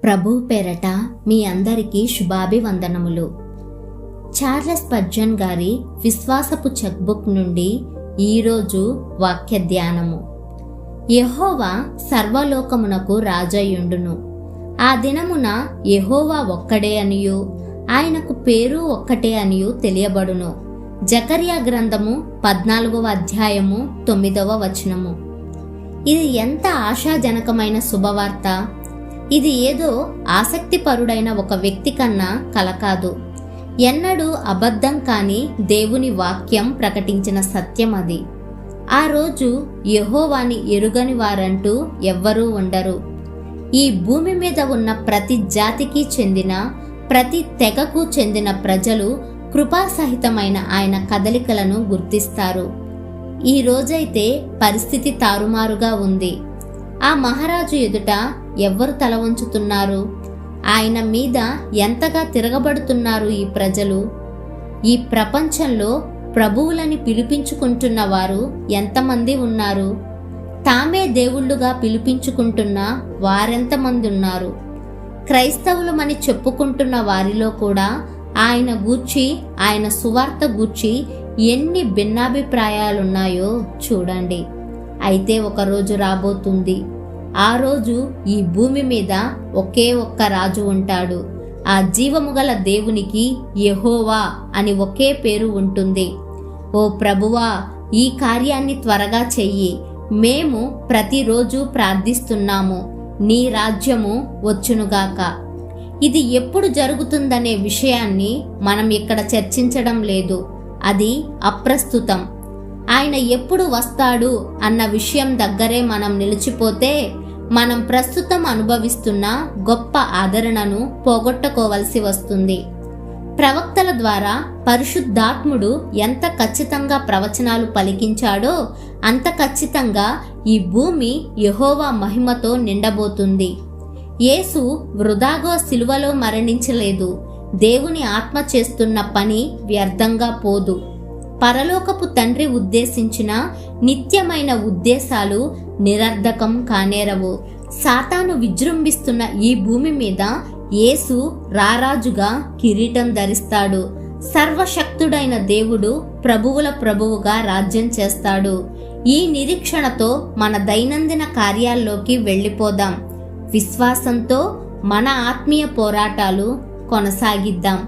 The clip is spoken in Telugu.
ప్రభు పేరట మీ అందరికీ శుభాభివందనములు. చార్లెస్ స్పర్జన్ గారి విశ్వాసపు చెక్బుక్ నుండి ఈరోజు వాక్య ధ్యానము. యెహోవా సర్వలోకమునకు రాజయుండును. ఆ దినమున యెహోవా ఒక్కడే అనియు ఆయనకు పేరు ఒక్కటే అనియు తెలియబడును. జకర్యా గ్రంథము 14వ అధ్యాయము 9వ వచనము. ఇది ఎంత ఆశాజనకమైన శుభవార్త! ఇది ఏదో ఆసక్తిపరుడైన ఒక వ్యక్తి కన్నా కలకాదు. ఎన్నడూ అబద్ధం కాని దేవుని వాక్యం ప్రకటించిన సత్యం అది. ఆ రోజు యెహోవాని ఎరుగని వారంటూ ఎవ్వరూ ఉండరు. ఈ భూమి మీద ఉన్న ప్రతి జాతికి చెందిన, ప్రతి తెగకు చెందిన ప్రజలు కృపాసహితమైన ఆయన కదలికలను గుర్తిస్తారు. ఈ రోజైతే పరిస్థితి తారుమారుగా ఉంది. ఆ మహారాజు ఎదుట ఎవ్వరు తల వంచుతున్నారు? ఆయన మీద ఎంతగా తిరగబడుతున్నారు ఈ ప్రజలు? ఈ ప్రపంచంలో ప్రభువులని పిలిపించుకుంటున్న వారు ఎంతమంది ఉన్నారు? తామే దేవుళ్ళుగా పిలిపించుకుంటున్న వారెంతమంది ఉన్నారు? క్రైస్తవులమని చెప్పుకుంటున్న వారిలో కూడా ఆయన గూర్చి, ఆయన సువార్త గూర్చి ఎన్ని భిన్నాభిప్రాయాలున్నాయో చూడండి. అయితే ఒక రోజు రాబోతుంది. ఆ రోజు ఈ భూమి మీద ఒకే ఒక్క రాజు ఉంటాడు. ఆ జీవము గల దేవునికి యెహోవా అని ఒకే పేరు ఉంటుంది. ఓ ప్రభువా, ఈ కార్యాన్ని త్వరగా చెయ్యి. మేము ప్రతిరోజు ప్రార్థిస్తున్నాము, నీ రాజ్యము వచ్చునుగాక. ఇది ఎప్పుడు జరుగుతుందనే విషయాన్ని మనం ఇక్కడ చర్చించడం లేదు. అది అప్రస్తుతం. ఆయన ఎప్పుడు వస్తాడు అన్న విషయం దగ్గరే మనం నిలిచిపోతే మనం ప్రస్తుతం అనుభవిస్తున్న గొప్ప ఆదరణను పోగొట్టుకోవలసి వస్తుంది. ప్రవక్తల ద్వారా పరిశుద్ధాత్ముడు ఎంత ఖచ్చితంగా ప్రవచనాలు పలికించాడో అంత ఖచ్చితంగా ఈ భూమి యెహోవా మహిమతో నిండబోతుంది. యేసు వృధాగా సిలువలో మరణించలేదు. దేవుని ఆత్మ చేస్తున్న పని వ్యర్థంగా పోదు. పరలోకపు తండ్రి ఉద్దేశించిన నిత్యమైన ఉద్దేశాలు నిరర్ధకం కానేరవు. సాతాను విజృంభిస్తున్న ఈ భూమి మీద యేసు రారాజుగా కిరీటం ధరిస్తాడు. సర్వశక్తుడైన దేవుడు ప్రభువుల ప్రభువుగా రాజ్యం చేస్తాడు. ఈ నిరీక్షణతో మన దైనందిన కార్యాల్లోకి వెళ్ళిపోదాం. విశ్వాసంతో మన ఆత్మీయ పోరాటాలు కొనసాగిద్దాం.